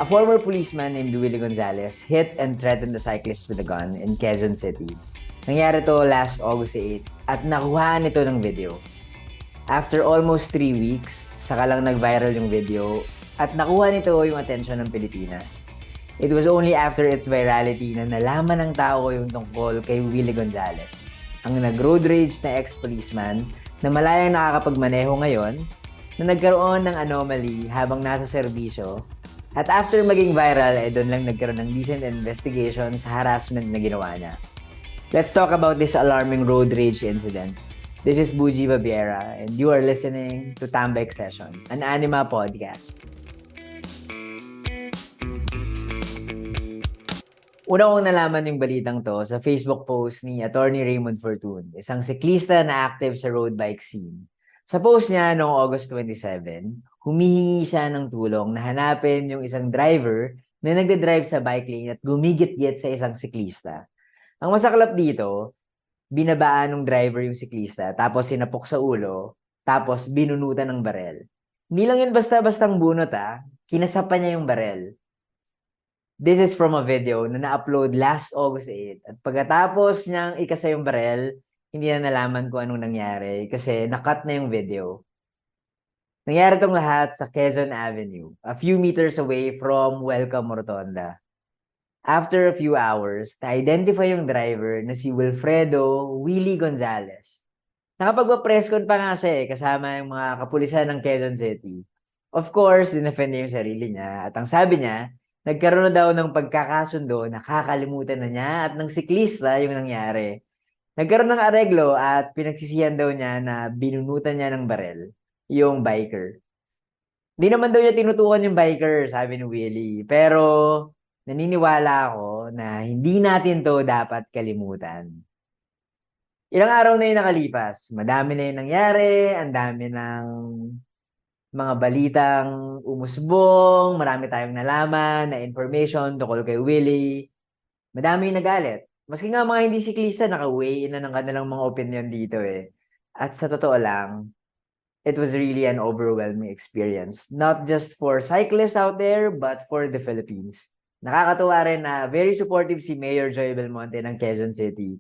A former policeman named Willie Gonzalez hit and threatened a cyclist with a gun in Quezon City. Nangyari to last August 8 at nakuhaan ito ng video. After almost 3 weeks, saka lang nag-viral yung video at nakuha nito yung atensyon ng Pilipinas. It was only after its virality na nalaman ng tao yung tungkol kay Willie Gonzalez, ang nag-road rage na ex-policeman na malayang nakakapagmaneho ngayon na nagkaroon ng anomaly habang nasa serbisyo. At after maging viral, doon lang nagkaroon ng decent investigation sa harassment na ginawa niya. Let's talk about this alarming road rage incident. This is Buji Babiera and you are listening to Tambek Session, an anima podcast. Una kong nalaman yung balitang to sa Facebook post ni Attorney Raymond Fortun, isang siklista na active sa road bike scene. Sa post niya noong August 27, humihingi siya ng tulong na hanapin yung isang driver na nagde-drive sa bike lane at gumigit-git sa isang siklista. Ang masaklap dito, binabaan ng driver yung siklista, tapos sinapok sa ulo, tapos binunutan ng barel. Hindi lang yun basta-bastang bunot kinasapa niya yung barel. This is from a video na na-upload last August 8. At pagkatapos niyang ikasa yung barel, hindi na nalaman kung anong nangyari kasi nakat na yung video. Nangyari itong lahat sa Quezon Avenue, a few meters away from Welcome Rotonda. After a few hours, na-identify yung driver na si Wilfredo Willie Gonzalez. Nakapagpa-press con pa nga siya kasama yung mga kapulisan ng Quezon City. Of course, dinefend niya yung sarili niya at ang sabi niya, nagkaroon na daw ng pagkakasundo, nakakalimutan na niya at ng siklista yung nangyari. Nagkaroon ng areglo at pinagsisihan daw niya na binunutan niya ng barel yung biker. Hindi naman daw niya tinutukan yung biker, sabi ni Willie. Pero naniniwala ako na hindi natin to dapat kalimutan. Ilang araw na yung nakalipas. Madami na yung nangyari, ang dami ng mga balitang umusbong, marami tayong nalaman na information tungkol kay Willie. Madami yung nagalit. Maski nga mga hindi siklista, naka-weigh in na ng kanilang mga opinion dito At sa totoo lang, it was really an overwhelming experience. Not just for cyclists out there, but for the Philippines. Nakakatuwa rin na very supportive si Mayor Joy Belmonte ng Quezon City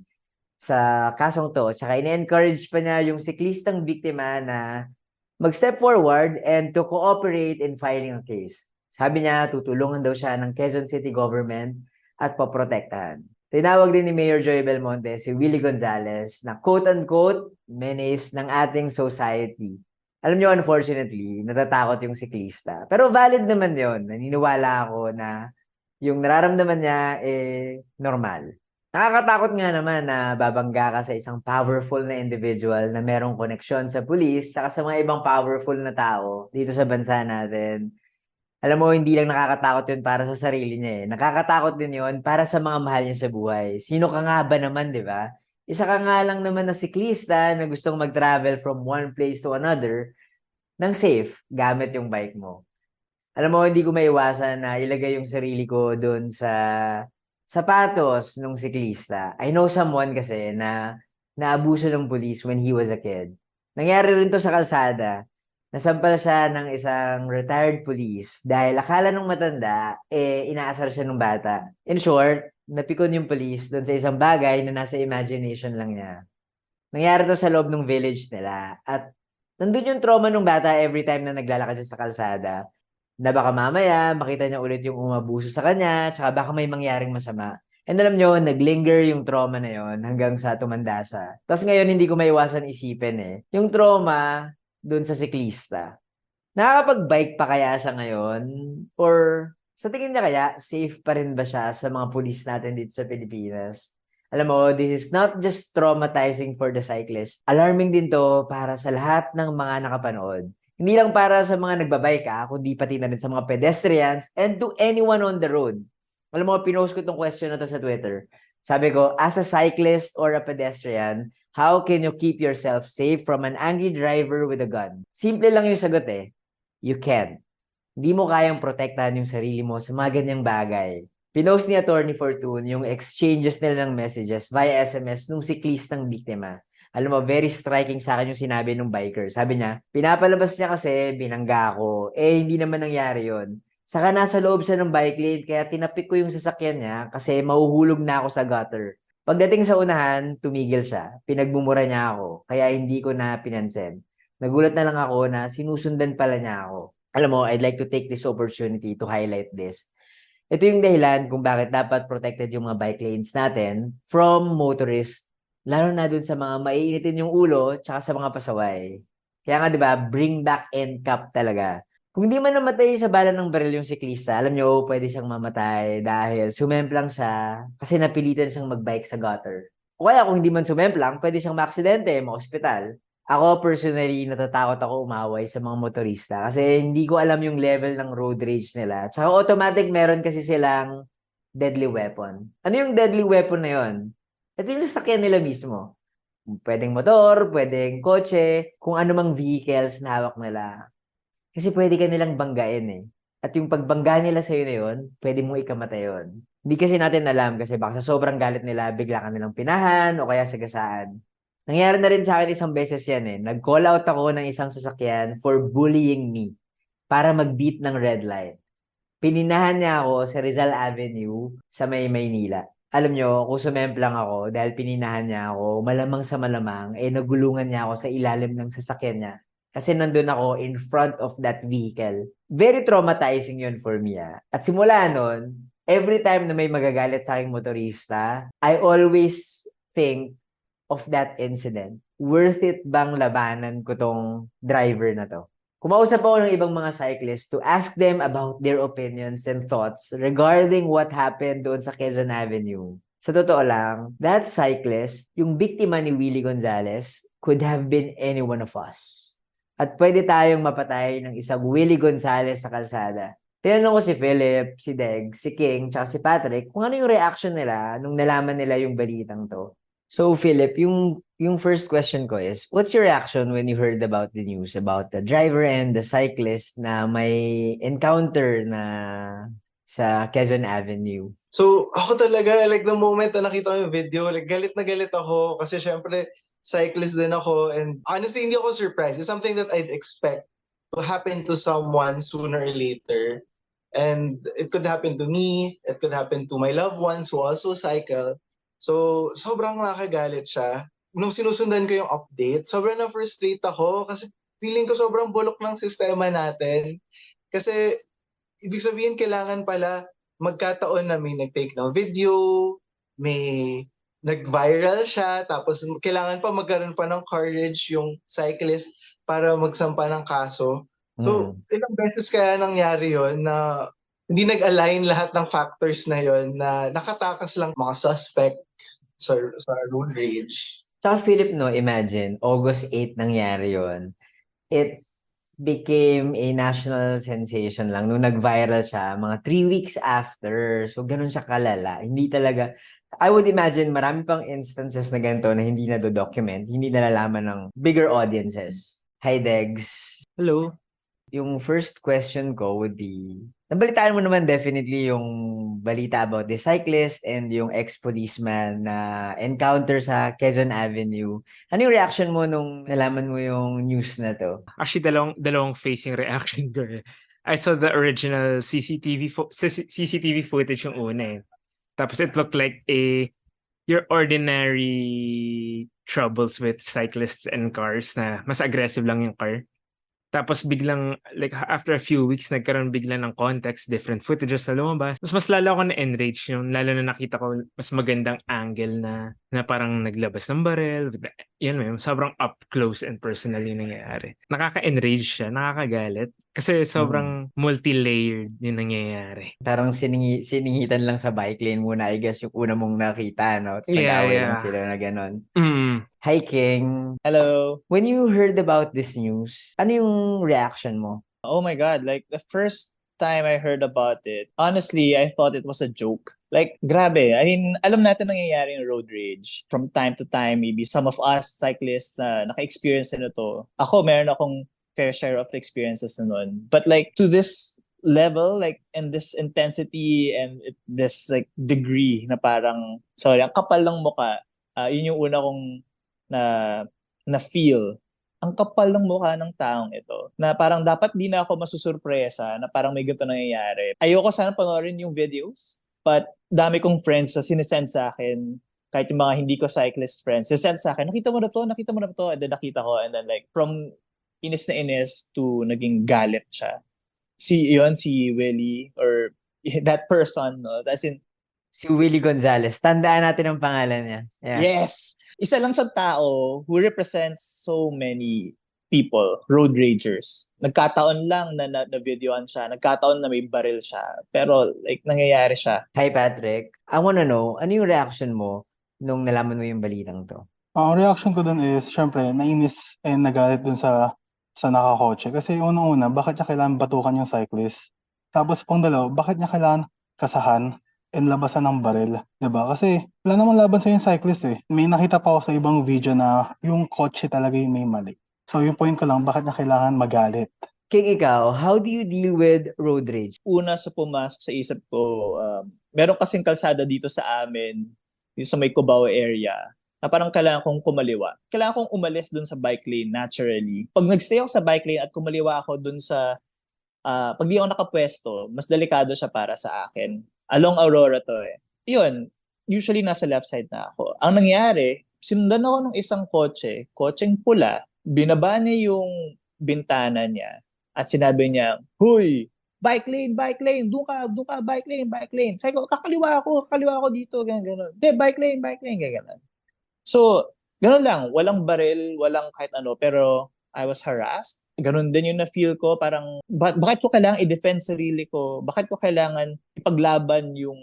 sa kasong to. Tsaka ina-encourage pa niya yung siklistang biktima na mag-step forward and to cooperate in filing a case. Sabi niya, tutulungan daw siya ng Quezon City government at paprotektahan. Tinawag din ni Mayor Joy Belmonte si Willie Gonzalez na quote-unquote menace ng ating society. Alam niyo, unfortunately, natatakot yung siklista. Pero valid naman yon. Naniniwala ako na yung nararamdaman niya normal. Nakakatakot nga naman na babangga ka sa isang powerful na individual na merong koneksyon sa pulis saka sa mga ibang powerful na tao dito sa bansa natin. Alam mo, hindi lang nakakatakot yun para sa sarili niya Nakakatakot din yun para sa mga mahal niya sa buhay. Sino ka nga ba naman, di ba? Isa ka nga lang naman na siklista na gustong mag-travel from one place to another ng safe gamit yung bike mo. Alam mo, hindi ko maiwasan na ilagay yung sarili ko doon sa sapatos ng siklista. I know someone kasi na naabuso ng police when he was a kid. Nangyari rin to sa kalsada. Nasampal siya ng isang retired police dahil akala nung matanda, inaasar siya ng bata. In short, napikon yung police doon sa isang bagay na nasa imagination lang niya. Nangyari to sa loob ng village nila. At nandun yung trauma ng bata every time na naglalakad siya sa kalsada. Na baka mamaya, makita niya ulit yung umabuso sa kanya, tsaka baka may mangyaring masama. And alam nyo, naglinger yung trauma na yon hanggang sa tumanda siya. Tapos ngayon, hindi ko maiwasan isipin yung trauma doon sa siklista. Nakakapag-bike pa kaya siya ngayon? Or sa tingin niya kaya, safe pa rin ba siya sa mga pulis natin dito sa Pilipinas? Alam mo, this is not just traumatizing for the cyclist. Alarming din to para sa lahat ng mga nakapanood. Hindi lang para sa mga nagbabike kundi pati na rin sa mga pedestrians and to anyone on the road. Alam mo, pinost ko tong question na to sa Twitter. Sabi ko, as a cyclist or a pedestrian, how can you keep yourself safe from an angry driver with a gun? Simple lang yung sagot You can't. Hindi mo kayang protektahan yung sarili mo sa mga ganyang bagay. Pinost ni Attorney Fortune yung exchanges nila ng messages via SMS nung siklistang biktima. Alam mo, very striking sa akin yung sinabi ng biker. Sabi niya, pinapalabas niya kasi binangga ako. Hindi naman nangyari yon. Saka nasa loob siya ng bike lane, kaya tinapik ko yung sasakyan niya kasi mahuhulog na ako sa gutter. Pagdating sa unahan, tumigil siya. Pinagmumura niya ako, kaya hindi ko na pinansin. Nagulat na lang ako na sinusundan pala niya ako. Alam mo, I'd like to take this opportunity to highlight this. Ito yung dahilan kung bakit dapat protected yung mga bike lanes natin from motorists, lalo na dun sa mga maiinitin yung ulo tsaka sa mga pasaway. Kaya nga 'di ba, bring back NCAP talaga. Kung di man namatay sa bala ng baril yung siklista, alam nyo, pwede siyang mamatay dahil sumemplang siya kasi napilitan siyang magbike sa gutter. O kaya kung hindi man sumemplang, pwede siyang maaksidente, ma-ospital. Ako personally, natatakot ako umaway sa mga motorista kasi hindi ko alam yung level ng road rage nila. Tsaka automatic meron kasi silang deadly weapon. Ano yung deadly weapon na yun? Ito yung sasakyan nila mismo. Pwedeng motor, pwedeng kotse, kung ano mang vehicles na hawak nila. Kasi pwede ka nilang banggain eh. At yung pagbangga nila sa'yo na yun, pwede mong ikamatay yun. Hindi kasi natin alam kasi baka sa sobrang galit nila, bigla ka nilang pinahan o kaya sagasaan. Nangyari na rin sa akin isang beses yan eh. Nag-call out ako ng isang sasakyan for bullying me para mag-beat ng red light. Pininahan niya ako sa Rizal Avenue sa may Maynila. Alam nyo, kung sumemplang ako dahil pininahan niya ako, malamang sa malamang, nagulungan niya ako sa ilalim ng sasakyan niya. Kasi nandun ako in front of that vehicle. Very traumatizing yun for me ah. At simula nun, every time na may magagalit sa aking motorista, I always think of that incident. Worth it bang labanan ko tong driver na to? Kumausap ako ng ibang mga cyclists to ask them about their opinions and thoughts regarding what happened doon sa Quezon Avenue. Sa totoo lang, that cyclist, yung biktima ni Willie Gonzalez, could have been any one of us. At pwede tayong mapatay ng isang Willie Gonzalez sa kalsada. Tinanong ko si Philip, si Deg, si King, tsaka si Patrick kung ano yung reaction nila nung nalaman nila yung balitang to. So, Philip, yung first question ko is, what's your reaction when you heard about the news about the driver and the cyclist na may encounter na sa Quezon Avenue? So, ako talaga, like the moment na nakita ko yung video, like galit na galit ako kasi syempre cyclist din ako and honestly hindi ako surprised. It's something that I'd expect to happen to someone sooner or later. And it could happen to me, it could happen to my loved ones who also cycle. So, sobrang nakagalit siya. Nung sinusundan ko yung update, sobrang na-frustrate ako kasi feeling ko sobrang bulok ng sistema natin. Kasi ibig sabihin kailangan pala magkataon na may nag-take ng video, may nag-viral siya, tapos kailangan pa magkaroon pa ng courage yung cyclist para magsampa ng kaso. So, Mm. ilang beses kaya nangyari yon na hindi nag-align lahat ng factors na yon na nakatakas lang mga suspect sa road rage. Tsaka Philip, no, imagine, August 8 nangyari yon. It became a national sensation lang nung nag-viral siya mga 3 weeks after. So, ganun siya kalala. Hindi talaga, I would imagine marami pang instances na ganito na hindi na do-document, hindi nalalaman ng bigger audiences. Hi, Degs. Hello. Yung first question ko would be, nabalitaan mo naman definitely yung balita about the cyclist and yung ex-policeman na encounter sa Quezon Avenue. Ano yung reaction mo nung nalaman mo yung news na to? Actually, dalawang facing reaction ko eh. I saw the original CCTV footage yung una eh. Tapos it looked like your ordinary troubles with cyclists and cars na mas aggressive lang yung car. Tapos biglang, like after a few weeks, nagkaroon bigla ng context, different footages na lumabas. Tapos mas lalo ako na-enrage yung, lalo na nakita ko mas magandang angle na parang naglabas ng barel. Yan mo, sobrang up close and personal yung nangyayari. Nakaka-enrage siya, nakakagalit. Kasi sobrang multi-layered yung nangyayari. Parang siningitan lang sa bike lane muna, I guess, yung una mong nakita, no? Tapos nag-away lang Yeah. sila na gano'n. Mm. Hi, King. Hello. When you heard about this news, ano yung reaction mo? Oh my God, like the first time I heard about it, honestly, I thought it was a joke. Like, grabe. I mean, alam natin nangyayari yung road rage. From time to time, maybe some of us cyclists na naka-experience na to. Ako, meron akong fair share of the experiences na nun. But like, to this level, like, and this intensity and this like degree na parang, sorry, ang kapal ng mukha, yun yung una kong na feel ang kapal ng mukha ng taong ito na parang dapat di na ako masusurpresa na parang may ganito nangyayari. Ayoko sana panoorin yung videos, but dami kong friends na sinesend sa akin, kahit yung mga hindi ko cyclist friends, sinesend sa akin, nakita mo na to, and then nakita ko, and then like from inis na inis to naging galit siya. Si Willie, or that person, no? As in, Si Willie Gonzalez. Tandaan natin ang pangalan niya. Yeah. yes! Isa lang siyang tao who represents so many people, road ragers. Nagkataon lang na videoan siya, nagkataon na may baril siya, pero like nangyayari siya. Hi, Patrick. I wanna know, ano yung reaction mo nung nalaman mo yung balitang to? Ang reaction ko dun is, syempre, nainis and nagalit dun sa nakakotse. Kasi unang-una, bakit niya kailangan batukan yung cyclist? Tapos pang dalawa, bakit niya kailangan kasahan and labasan ng baril? 'Di ba? Kasi wala namang laban sa yung cyclist eh. May nakita pa ako sa ibang video na yung kotse talaga yung may mali. So yung point ko lang, bakit niya kailangan magalit? King, ikaw, how do you deal with road rage? Una sa pumasok sa isip ko, meron kasing kalsada dito sa amin, dito sa may Cubao area, na parang kailangan kong kumaliwa. Kailangan kong umalis dun sa bike lane naturally. Pag nagstay ako sa bike lane at kumaliwa ako dun sa, pag di ako nakapwesto, mas delikado siya para sa akin. Along Aurora to eh. Yun, usually nasa left side na ako. Ang nangyari, sinundan ako ng isang kotseng pula, binaba niya yung bintana niya at sinabi niya, "Huy, bike lane, doon ka, bike lane. Sabi ko, kakaliwa ako dito, ganyan. De, bike lane, ganyan. So, ganun lang, walang baril, walang kahit ano, pero I was harassed. Ganun din yung na-feel ko, parang, bakit ko kailangan i-defend sarili ko? Bakit ko kailangan ipaglaban yung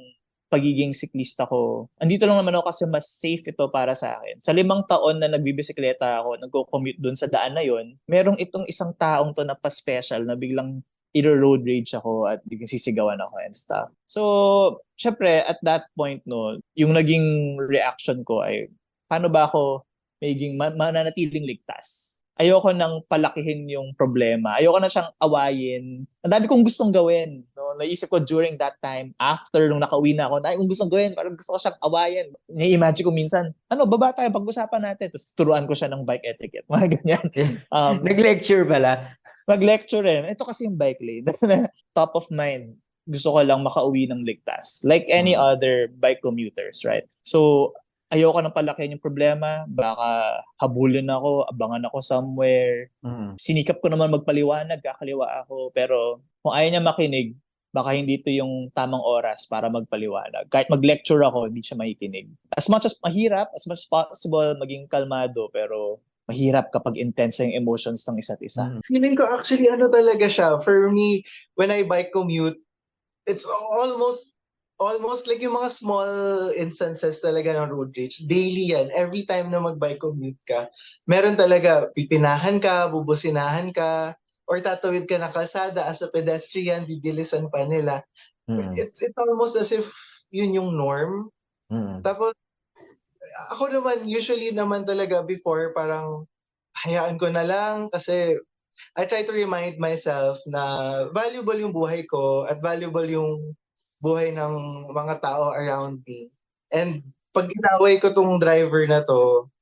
pagiging siklista ko? Andito lang naman ako kasi mas safe ito para sa akin. Sa 5 taon na nagbibisikleta ako, nagko-commute dun sa daan na yon, merong itong isang taong to na pa-special na biglang road rage ako at biglang sisigawan ako and stuff. So, syempre, at that point, no, yung naging reaction ko ay, paano ba ako magiging mananatiling ligtas? Ayoko nang palakihin yung problema. Ayoko na siyang awayin. Ang dami kong gustong gawin. No? Naisip ko during that time, after nung nakauwi na ako, kung gustong gawin, parang gusto ko siyang awayin. Nai-imagine ko minsan, baba tayo, pag-usapan natin. Tapos turuan ko siya ng bike etiquette. Mga ganyan. Nag-lecture pala. Mag-lecture rin. Ito kasi yung bike lane. Top of mind. Gusto ko lang makauwi ng ligtas. Like any other bike commuters, right? So, ayoko nang palakihin yung problema, baka habulin ako, abangan ako somewhere. Sinikap ko naman magpaliwanag, kakaliwa ako, pero kung ayaw niya makinig, baka hindi ito yung tamang oras para magpaliwanag. Kahit mag-lecture ako, hindi siya makikinig. As much as possible, maging kalmado, pero mahirap kapag intense yung emotions ng isa't isa. Feeling ko actually talaga siya. For me, when I bike commute, it's almost like yung mga small instances talaga ng road rage. Daily yan. Every time na mag-bike commute ka, meron talaga, pipinahan ka, bubusinahan ka, or tatawid ka ng kalsada as a pedestrian, bibilisan pa nila. It's almost as if yun yung norm. Tapos, ako naman, usually naman talaga before, parang hayaan ko na lang kasi I try to remind myself na valuable yung buhay ko at valuable yung buhay ng mga tao around me. And pag inaway ko tong driver na to,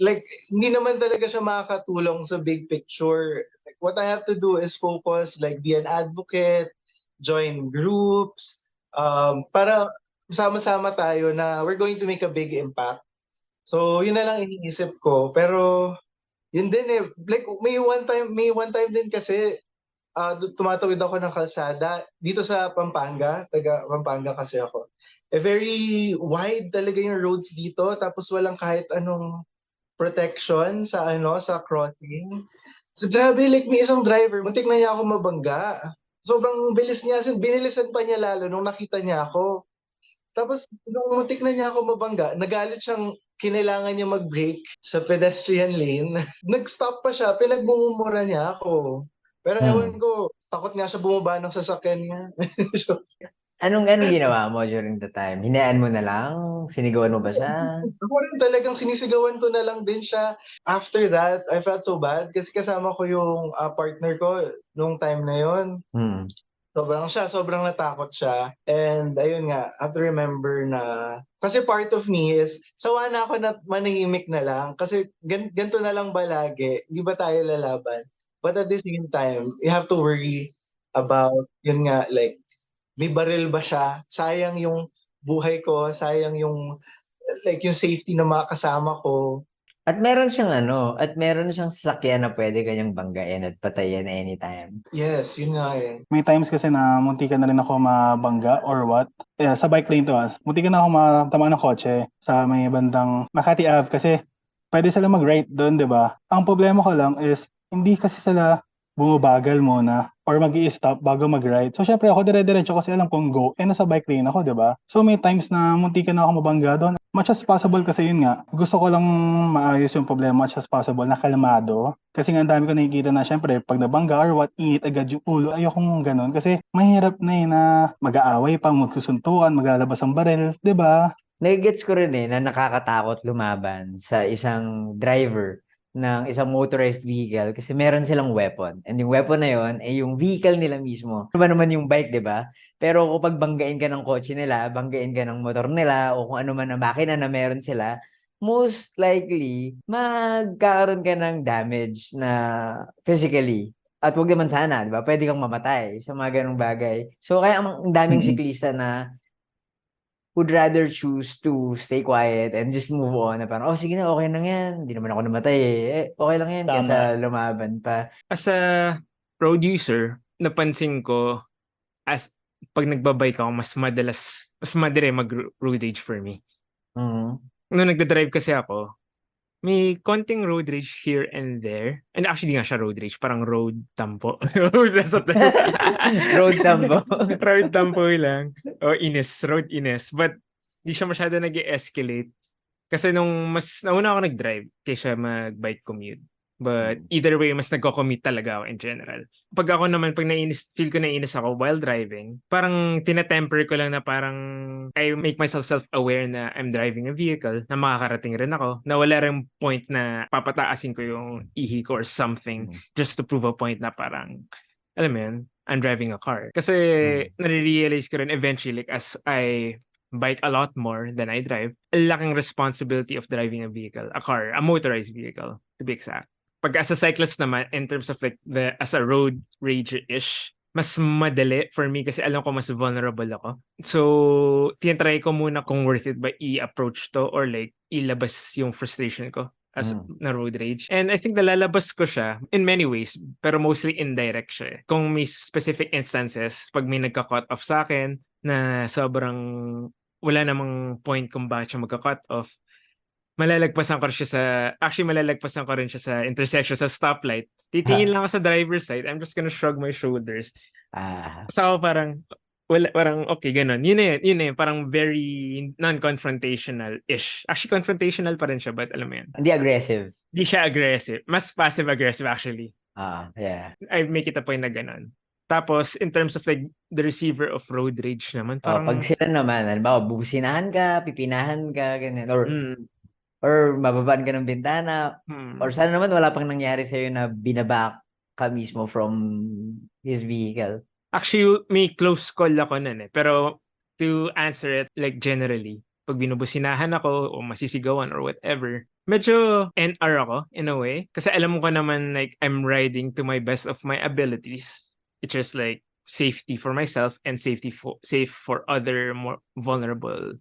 like, hindi naman talaga siya makakatulong sa big picture. Like, what I have to do is focus, like, be an advocate, join groups, para sama-sama tayo na we're going to make a big impact. So, yun na lang iniisip ko. Pero, yun din eh. Like, may one time din kasi, tumatawid ako ng kalsada dito sa Pampanga, taga Pampanga kasi ako. Very wide talaga yung roads dito, tapos walang kahit anong protection sa sa crossing. So grabe, like may isang driver, muntik na niya ako mabangga. Sobrang bilis niya, binilisan pa niya lalo nung nakita niya ako. Tapos nung muntik na niya ako mabangga, nagalit siyang kinailangan niya mag-brake sa pedestrian lane. Nag-stop pa siya, pinagbumumura niya ako. Pero ewan ko, takot nga siya bumaba ng sasakyan niya. Anong ginawa mo during the time? Hinayaan mo na lang? Sinigawan mo ba siya? Ako rin talagang sinisigawan ko na lang din siya. After that, I felt so bad kasi kasama ko yung partner ko nung time na yon. So sobrang natakot siya. And ayun nga, I have to remember na, kasi part of me is, sawa na ako na manahimik na lang. Kasi ganito na lang ba lagi? Hindi ba tayo lalaban? But at the same time, you have to worry about, yun nga, like, may baril ba siya? Sayang yung buhay ko, sayang yung, like, yung safety ng mga kasama ko. At meron siyang sasakyan na pwede kanyang banggain at patayin anytime. Yes, yun nga eh. May times kasi na muntikan na rin ako mabangga or what. Yeah, sa bike lane to muntikan na ako matamaan ng kotse sa may bandang Makati Ave kasi pwede sila mag-right doon, di ba? Ang problema ko lang is hindi kasi sila bumabagal muna or mag-i-stop bago mag-right. So syempre ako dire-diretso kasi alam kong go nasa bike lane ako, di ba? So may times na muntikan na ako mabangga doon. Much as possible kasi yun nga, gusto ko lang maayos yung problema much as possible na kalmado. Kasi nga ang dami ko nakikita na syempre pag nabangga or what, init agad yung ulo. Ayokong ganun kasi mahirap na na mag-aaway pa, magsusuntukan, maglalabas ang baril, di ba? Nagigets ko rin na nakakatakot lumaban sa isang driver ng isang motorized vehicle kasi meron silang weapon. And yung weapon na yon ay yung vehicle nila mismo. Ano ba naman yung bike, di ba? Pero kapag banggain ka ng kotse nila, banggain ka ng motor nila, o kung ano man ang makina na meron sila, most likely, magkakaroon ka ng damage na physically. At wag naman sana, di ba? Pwede kang mamatay sa mga ganong bagay. So, kaya ang daming siklista na would rather choose to stay quiet and just move on na parang, oh, sige na, okay lang yan. Hindi naman ako namatay okay lang yan Tama. kaysa lumaban pa. As a road user, napansin ko as pag nagbabike ako, mas madali mag-road rage for me. Mhm. Nung nagda-drive kasi ako, may konting road rage here and there. And actually, di nga siya road rage. Parang road tampo. That's what Road tambo. road tampo lang. O road inis. But di siya masyado nag-escalate. Kasi nung mas nauna ako nag-drive kaysa mag-bike commute. But either way, mas nagko-commute talaga ako in general. Pag ako naman, feel ko nainis ako while driving, parang tinatemper ko lang na parang I make myself self-aware na I'm driving a vehicle, na makakarating rin ako, na wala rin point na papataasin ko yung ihi ko or something just to prove a point na parang, alam mo yun, I'm driving a car. Kasi nare-realize ko rin eventually, like, as I bike a lot more than I drive, a laking responsibility of driving a vehicle, a car, a motorized vehicle, to be exact. Pag as a cyclist naman, in terms of like as a road rage-ish, mas madali for me kasi alam ko mas vulnerable ako. So, tinatry ko muna kung worth it ba i-approach to or like ilabas yung frustration ko as na road rage. And I think nalalabas ko siya in many ways, pero mostly indirect siya. Kung may specific instances, pag may nagka-cut off sa akin na sobrang wala namang point kung bakit siya magka-cut off, malalagpasan ko rin siya sa intersection, sa stoplight. Titingin lang ako sa driver's side. I'm just gonna shrug my shoulders. So ako parang, okay, ganun. Yun na yun. Parang very non-confrontational-ish. Actually, confrontational pa rin siya, but alam mo yun. Hindi aggressive. Hindi siya aggressive. Mas passive-aggressive actually. Yeah. I make it a point na ganun. Tapos, in terms of like the receiver of road rage naman, parang... Pag sila naman, halimbawa, businahan ka, pipinahan ka, ganyan. Or mababaan ka ng bintana. Or sana naman wala pang nangyari sa'yo na binaba ka mismo from his vehicle. Actually, may close call ako nun eh. Pero to answer it like generally, pag binubusinahan ako o masisigawan or whatever, medyo NR ako in a way. Kasi alam ko naman like I'm riding to my best of my abilities. It's just like safety for myself and safe for other more vulnerable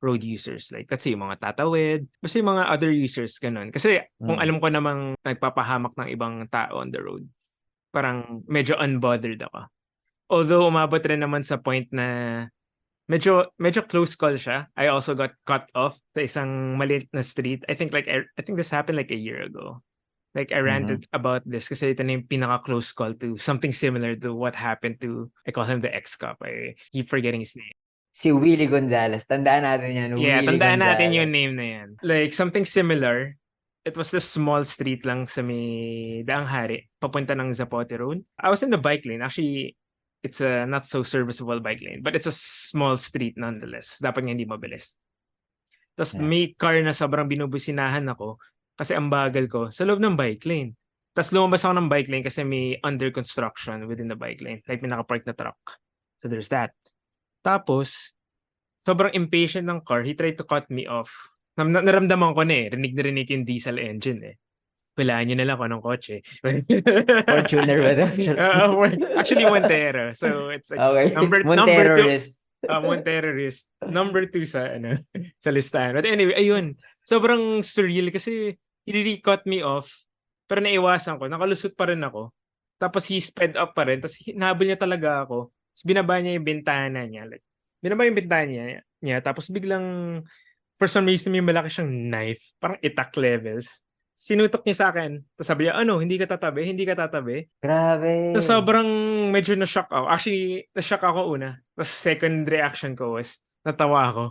road users. Like, let's say, yung mga tatawid. Basta yung mga other users, ganun. Kasi kung alam ko namang nagpapahamak ng ibang tao on the road, parang medyo unbothered ako. Although, umabot rin naman sa point na medyo close call siya. I also got cut off sa isang maliit na street. I think this happened like a year ago. Like, I ranted about this kasi ito na yung pinaka-close call to something similar to what happened to, I call him the ex-cop. I keep forgetting his name. Si Willie Gonzalez. Tandaan natin yan. Yeah, Willie tandaan Gonzalez. natin yung name na yan. Like, something similar. It was this small street lang sa may Daang Hari, papunta ng Zapote Road. I was in the bike lane. Actually, it's a not so serviceable bike lane, but it's a small street nonetheless. Dapat nga hindi mabilis. Tapos may car na sobrang binubusinahan ako kasi ang bagal ko sa loob ng bike lane. Tapos lumabas ako ng bike lane kasi may under construction within the bike lane. Like may nakapark na truck. So there's that. Tapos, sobrang impatient ng car. He tried to cut me off. Naramdaman ko na eh. Rinig na rinig yung diesel engine eh. Hulaan nyo na lang kung anong kotse. Fortuner ba daw? Actually, Montero. So, it's like Okay. number two. Monterrorist. Monterrorist. Number 2 sa sa listahan. But anyway, ayun. Sobrang surreal kasi he really cut me off. Pero naiwasan ko. Nakalusot pa rin ako. Tapos he sped up pa rin. Tapos hinahabol niya talaga ako. Tapos binaba niya yung bintana niya. Like, binaba yung bintana niya. Tapos biglang, for some reason, may malaki siyang knife. Parang itak levels. Sinutok niya sa akin. Tapos sabi niya, hindi ka tatabi? Hindi ka tatabi? Grabe. So, sobrang medyo na-shock ako. Actually, na-shock ako una. Tapos second reaction ko was, natawa ako.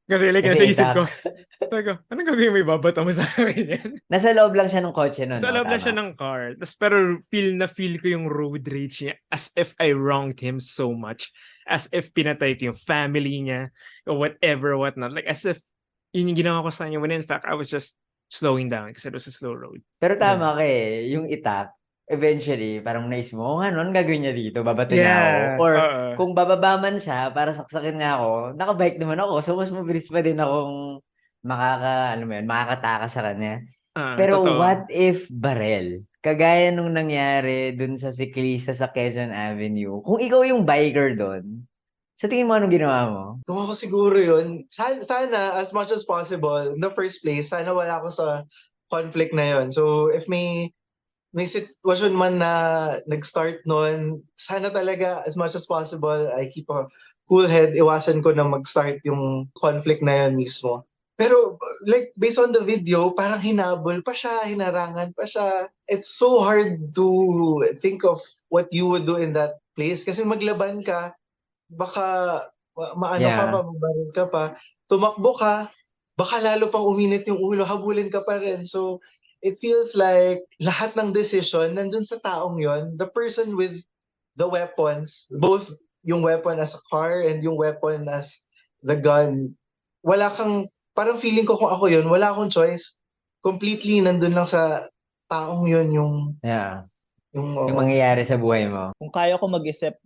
Kasi like, Kasi nasa isip ko, itak. sabi ko, anong gagawin mo ibabato mo sa akin yan? Nasa loob lang siya ng kotse nun, Sa no? loob lang Tama. siya ng car. Tapos pero feel ko yung road rage niya as if I wronged him so much. As if pinatay ko yung family niya or whatever, whatnot. Like as if yun yung ginawa ko sa kanya when in fact I was just slowing down kasi it was a slow road. Pero tama ka eh. Yung itak, eventually, parang naisip mo, ano gagawin niya dito? Babato niya ako? Yeah. Or oo. kung bababa man siya para saksakin nga ako, nakabike naman ako. So, mas mabilis pa din akong makakatakas sa kanya. Pero Totoo. what if barel? Kagaya nung nangyari dun sa siklista sa Quezon Avenue. Kung ikaw yung biker dun, sa tingin mo anong ginawa mo? Kung ako siguro yun, sana as much as possible, in the first place, sana wala ako sa conflict na yun. So if may sitwasyon man na nag-start nun, sana talaga as much as possible, I keep a cool head, iwasan ko na mag-start yung conflict na yun mismo. Pero like based on the video, parang hinabol pa siya, hinarangan pa siya. It's so hard to think of what you would do in that place kasi maglaban ka, baka maano ka Yeah. pa, mabaril ka pa, tumakbo ka, baka lalo pang uminit yung ulo, habulin ka pa rin. So, it feels like lahat ng decision nandun sa taong yon, the person with the weapons, both yung weapon as a car and yung weapon as the gun. Wala kang, parang feeling ko kung ako yon, wala akong choice. Completely nandun lang sa taong yon yung Yeah. yung Yung mangyayari sa buhay mo. Kung kaya ko mag-isip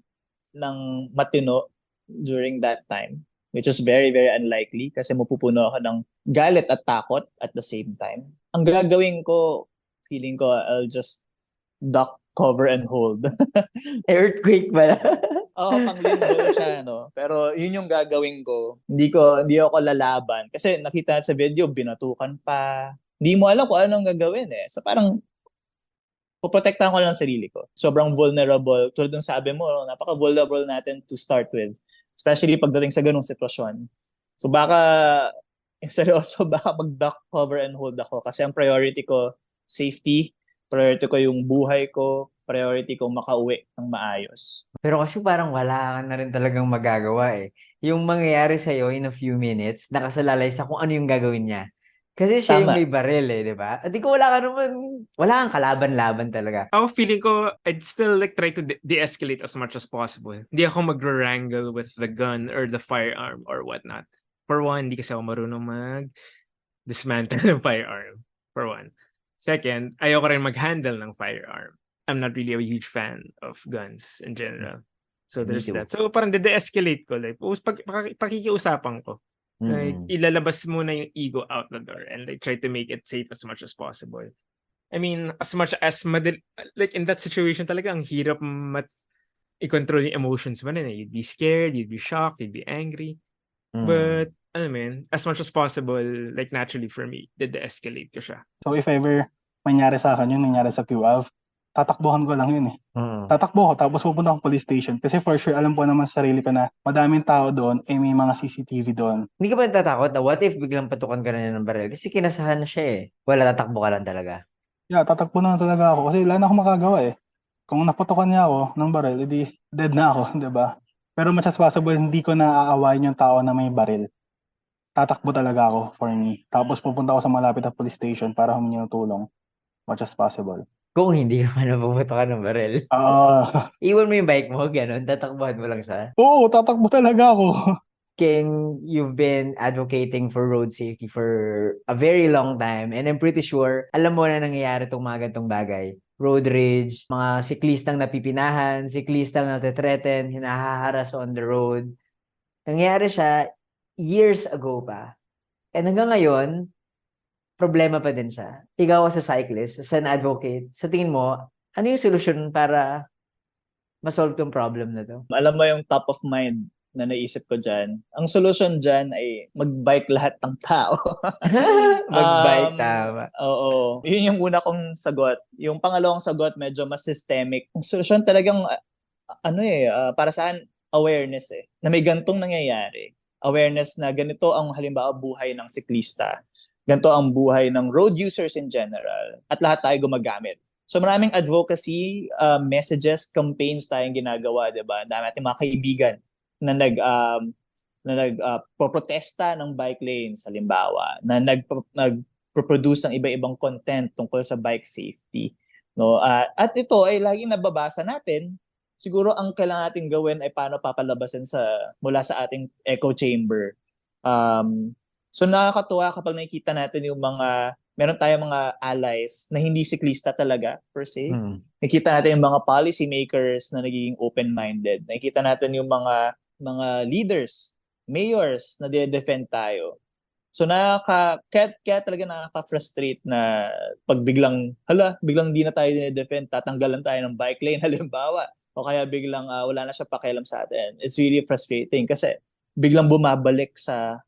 ng matino during that time, which was very, very unlikely kasi mapupuno ako ng galit at takot at the same time. Ang gagawin ko, feeling ko, I'll just duck, cover, and hold. Earthquake pala. Oo, pang-limbo siya, no? Pero yun yung gagawin ko. Hindi ako lalaban. Kasi nakita sa video, binatukan pa. Hindi mo alam kung anong gagawin eh. So parang, puprotektahan ko lang ang sarili ko. Sobrang vulnerable. Tulad ng sabi mo, napaka-vulnerable natin to start with. Especially pagdating sa ganung sitwasyon. So baka, seryoso, baka mag-duck, cover, and hold ako. Kasi ang priority ko, safety. Priority ko yung buhay ko. Priority ko makauwi ng maayos. Pero kasi parang wala ka na rin talagang magagawa eh. Yung mangyayari sa'yo in a few minutes, nakasalalay sa kung ano yung gagawin niya. Kasi siya yung Tama. may baril eh, di ba? At di ko wala kang kalaban-laban talaga. Ako feeling ko, I'd still like try to de-escalate as much as possible. Hindi ako mag-wrangle with the gun or the firearm or whatnot. For one, hindi kasi ako marunong mag-dismantle ng firearm. For one. Second, ayoko rin mag-handle ng firearm. I'm not really a huge fan of guns in general. So Me there's too. that. So parang de-escalate ko. Like, pakikiusapan ko. Like, ilalabas muna yung ego out the door and like try to make it safe as much as possible. I mean, as much as like in that situation talaga, ang hirap i-control yung emotions mo na. You'd be scared, you'd be shocked, you'd be angry. But, as much as possible, like naturally for me, de-escalate ko siya. So if ever mangyari sa akin yun, nangyari sa QAV, tatakbuhan ko lang yun eh. Tatakbo ko, tapos pupunta akong police station. Kasi for sure, alam ko naman sa sarili ko na madaming tao doon, may mga CCTV doon. Hindi ka ba natatakot na what if biglang patukan ka na niya ng baril? Kasi kinasahan na siya eh. Wala, tatakbo ka lang talaga. Yeah, tatakbo na talaga ako kasi wala na akong magagawa eh. Kung napatukan niya ako ng baril, edi dead na ako, di ba? Pero much as possible, hindi ko na aawayin yung tao na may baril. Tatakbo talaga ako for me. Tapos pupunta ako sa malapit na police station para humingi ng tulong. Much as possible. Kung hindi ka man napuputokan ng baril. Iwan mo yung bike mo, ganun. Tatakbuhan mo lang siya. Oo, tatakbo talaga ako. King, you've been advocating for road safety for a very long time and I'm pretty sure alam mo na nangyayari itong mga gantong bagay. road rage, mga siklistang napipinahan, siklistang natitreten, hinaharas on the road. Nangyari siya years ago pa. And hanggang ngayon, problema pa din siya. Ikaw as a cyclist, as an advocate, sa tingin mo, ano yung solusyon para ma-solve tong problem na to? Alam mo yung top of mind na naisip ko dyan. Ang solution dyan ay mag-bike lahat ng tao. Mag-bike, tama. Oo. Yun yung una kong sagot. Yung pangalawang sagot, medyo mas systemic. Ang solusyon talagang, para saan? Awareness na may gantong nangyayari. Awareness na ganito ang halimbawa buhay ng siklista. Ganito ang buhay ng road users in general. At lahat tayo gumagamit. So maraming advocacy messages, campaigns tayong ginagawa, 'di ba? Dami nating mga kaibigan na protesta ng bike lanes halimbawa, na nagpo-produce ng iba-ibang content tungkol sa bike safety, no? At ito ay laging nababasa natin. Siguro ang kailangan nating gawin ay paano papalabasin mula sa ating echo chamber. So nakakatuwa kapag nakikita natin yung meron tayong mga allies na hindi siklista talaga per se. Nakikita natin yung mga policy makers na nagiging open-minded. Nakikita natin yung mga leaders, mayors na de-defend tayo. So kaya talaga nakaka-frustrate na pag biglang di na tayo de-defend, tatanggalan tayo ng bike lane halimbawa, o kaya biglang wala na siya pakialam sa atin. It's really frustrating kasi biglang bumabalik sa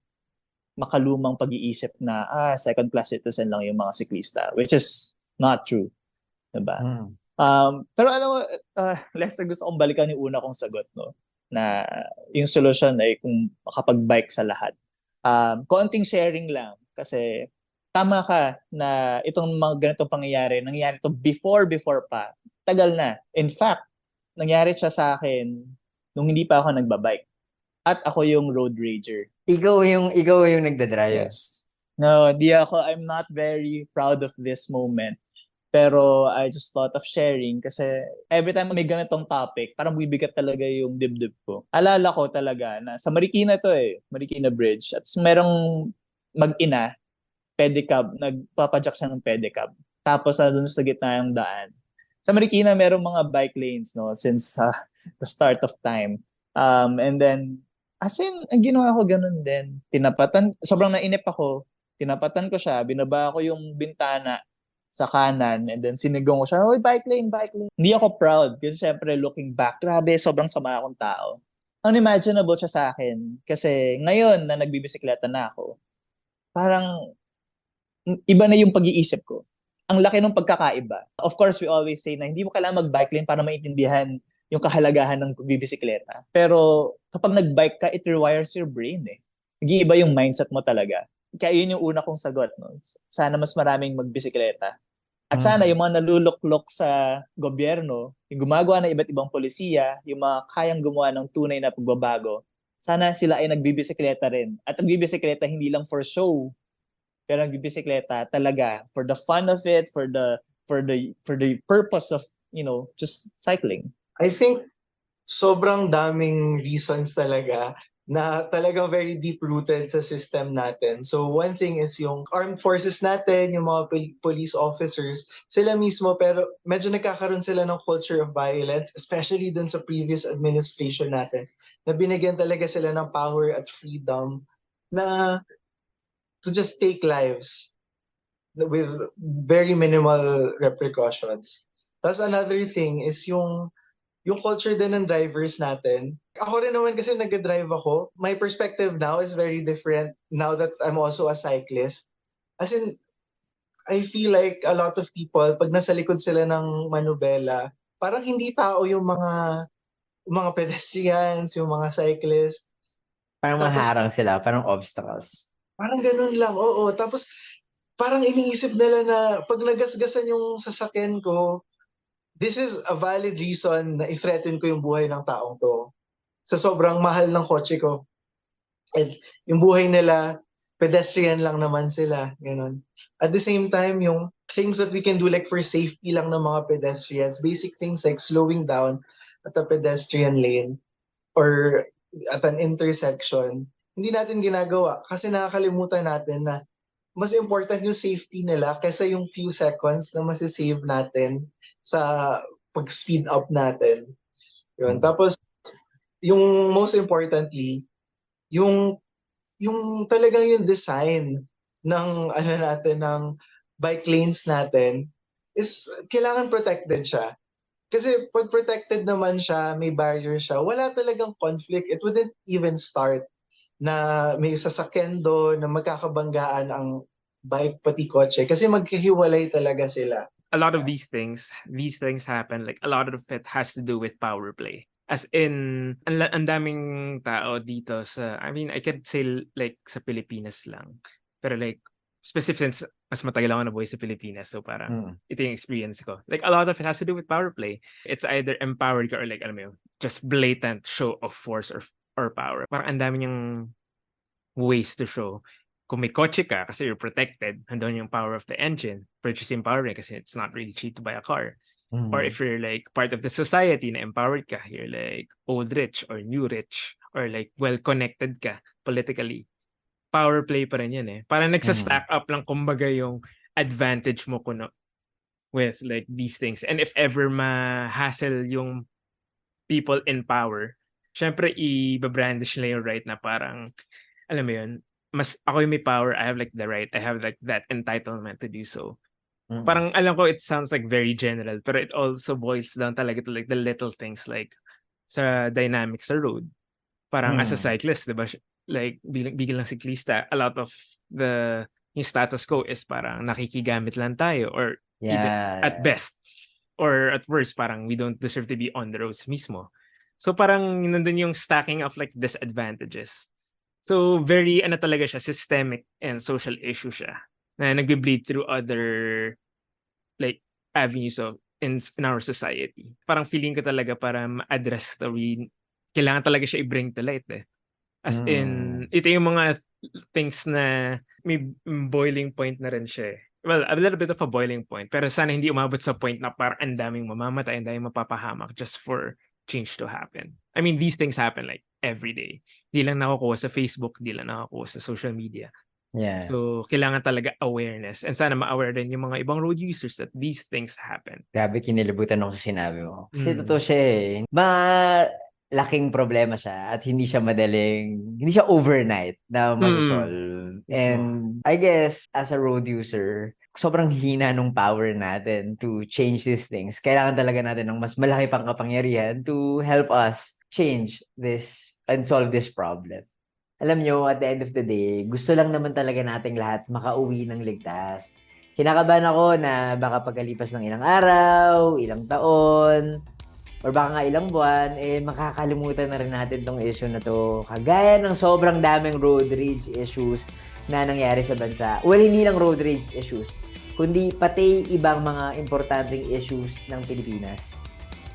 makalumang pag-iisip na second class citizen lang yung mga siklista, which is not true, diba? Pero alam mo, Lester, gusto kong balikan yung una kong sagot, no, na yung solution ay kung makapag-bike sa lahat. Konting sharing lang kasi tama ka na itong mga ganitong pangyayari, nangyayari ito before pa, tagal na. In fact, nangyari siya sa akin nung hindi pa ako nagbabike. At ako yung road rager. Ikaw yung nagdadrive. Yes. No, I'm not very proud of this moment. Pero I just thought of sharing kasi every time may ganitong topic, parang bibigat talaga yung dibdib ko. Alala ko talaga na sa Marikina Marikina Bridge, at merong mag-ina, pedicab, nagpapadyak siya ng pedicab. Tapos doon sa gitna ng daan. Sa Marikina, merong mga bike lanes, no, since the start of time. And then, as in, ang ginawa ko ganun din. Sobrang nainip ako. Tinapatan ko siya, binaba ko yung bintana sa kanan, and then sinigong ko siya, "Oy, bike lane." Hindi ako proud kasi syempre looking back, grabe, sobrang sama akong tao. Unimaginable siya sa akin kasi ngayon na nagbibisikleta na ako, parang iba na yung pag-iisip ko. Ang laki ng pagkakaiba. Of course, we always say na hindi mo kailangan mag-bike lane para maintindihan yung kahalagahan ng bibisikleta. Pero kapag nag-bike ka, it rewires your brain Nag-iiba yung mindset mo talaga. Kaya yun yung una kong sagot. No? Sana mas maraming magbisikleta. At sana yung mga naluluklok sa gobyerno, yung gumagawa ng iba't ibang polisiya, yung mga kayang gumawa ng tunay na pagbabago, sana sila ay nagbibisikleta rin. At nagbibisikleta hindi lang for show, pero nagbibisikleta talaga for the fun of it, for the purpose of, just cycling. I think sobrang daming reasons talaga na talagang very deep-rooted sa system natin. So one thing is yung armed forces natin, yung mga police officers, sila mismo, pero medyo nagkakaroon sila ng culture of violence, especially dun sa previous administration natin, na binigyan talaga sila ng power at freedom na to just take lives with very minimal repercussions. That's another thing is yung culture din ng drivers natin. Ako rin naman kasi nag-drive ako. My perspective now is very different now that I'm also a cyclist. As in, I feel like a lot of people, pag nasa likod sila ng manubela, parang hindi tao yung mga pedestrians, yung mga cyclists. Parang Tapos, maharang sila, parang obstacles. Parang ganun lang, oo. Tapos, parang iniisip nila na pag nagasgasan yung sasakyan ko, this is a valid reason na i-threaten ko yung buhay ng taong to. Sa sobrang mahal ng kotse ko. And yung buhay nila, pedestrian lang naman sila. Ganun. At the same time, yung things that we can do like for safety lang ng mga pedestrians, basic things like slowing down at a pedestrian lane or at an intersection, hindi natin ginagawa kasi nakakalimutan natin na mas important yung safety nila kaysa yung few seconds na masisave natin sa pag-speed up natin. Yun. Tapos, yung most importantly, yung talagang yung design ng ano natin ng bike lanes natin is kailangan protected siya. Kasi pag protected naman siya, may barrier siya, wala talagang conflict. It wouldn't even start na may sasakyan doon na magkakabanggaan ang bike pati kotse kasi magkahiwalay talaga sila. A lot of these things happen, like a lot of it has to do with power play. As in, ang daming tao dito sa, I mean, I could say like sa Pilipinas lang. Pero like, specific since mas matagal ako nabuhay sa Pilipinas, so parang ito yung experience ko. Like, a lot of it has to do with power play. It's either empowered ka or like, alam mo yun, just blatant show of force or power. Parang ang dami niyang ways to show. Kung may kotse ka kasi you're protected, andun yung power of the engine, purchasing power rin kasi it's not really cheap to buy a car. Or if you're like part of the society na empowered ka, you're like old rich or new rich or like well-connected ka politically, power play pa rin yan eh. Parang nagsa-stack up lang kumbaga yung advantage mo kuno with like these things. And if ever ma-hassle yung people in power, syempre i-brandish nila yung right na parang, alam mo yun, mas ako yung may power, I have like the right, I have like that entitlement to do so. Parang alam ko it sounds like very general, pero it also boils down talaga to like the little things like sa dynamics sa road. Parang as a cyclist, di ba? Like bilang siklista, a lot of yung status quo is parang nakikigamit lang tayo or even at best or at worst parang we don't deserve to be on the roads mismo. So parang nandun yung stacking of like disadvantages. So very talaga siya, systemic and social issue siya na nagbe-bleed through other like avenues of in our society. Parang feeling ko talaga para ma-address kailangan talaga siya i-bring to light eh. As in, ito yung mga things na may boiling point na rin siya eh. Well, a little bit of a boiling point. Pero sana hindi umabot sa point na parang ang daming mamamatay, ang daming mapapahamak just for change to happen. I mean, these things happen like every day. Di lang nakukuha sa Facebook, di lang nakukuha sa social media. Yeah. So, kailangan talaga awareness. And sana ma-aware din yung mga ibang road users that these things happen. Grabe, kinilabutan ako sa sinabi mo. Kasi totoo siya eh. Malaking problema siya at hindi siya overnight na masosolve. And I guess, as a road user, sobrang hina nung power natin to change these things. Kailangan talaga natin ng mas malaki pang kapangyarihan to help us change this and solve this problem. Alam nyo, at the end of the day, gusto lang naman talaga nating lahat makauwi ng ligtas. Kinakabahan ako na baka pagkalipas ng ilang araw, ilang taon, or baka nga ilang buwan, makakalimutan na rin natin tong issue na to. Kagaya ng sobrang daming road rage issues na nangyari sa bansa. Well, hindi lang road rage issues, kundi pati ibang mga importanteng issues ng Pilipinas.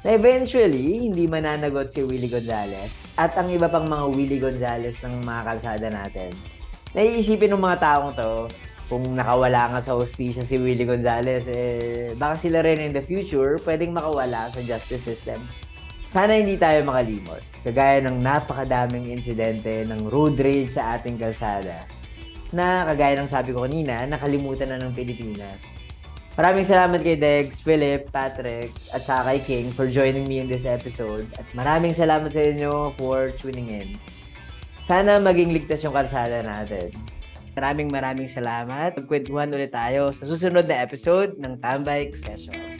Na eventually, hindi mananagot si Willie Gonzalez at ang iba pang mga Willie Gonzalez ng mga kalsada natin. Naiisipin ng mga taong to, kung nakawala nga sa hostisya si Willie Gonzalez, baka sila rin in the future pwedeng makawala sa justice system. Sana hindi tayo makalimot. Kagaya ng napakadaming insidente ng road rage sa ating kalsada na kagaya ng sabi ko kanina, nakalimutan na ng Pilipinas. Maraming salamat kay Degs, Philip, Patrick, at saka kay King for joining me in this episode. At maraming salamat sa inyo for tuning in. Sana maging ligtas yung kalsada natin. Maraming salamat. Magkwentuhan ulit tayo sa susunod na episode ng Tambike Session.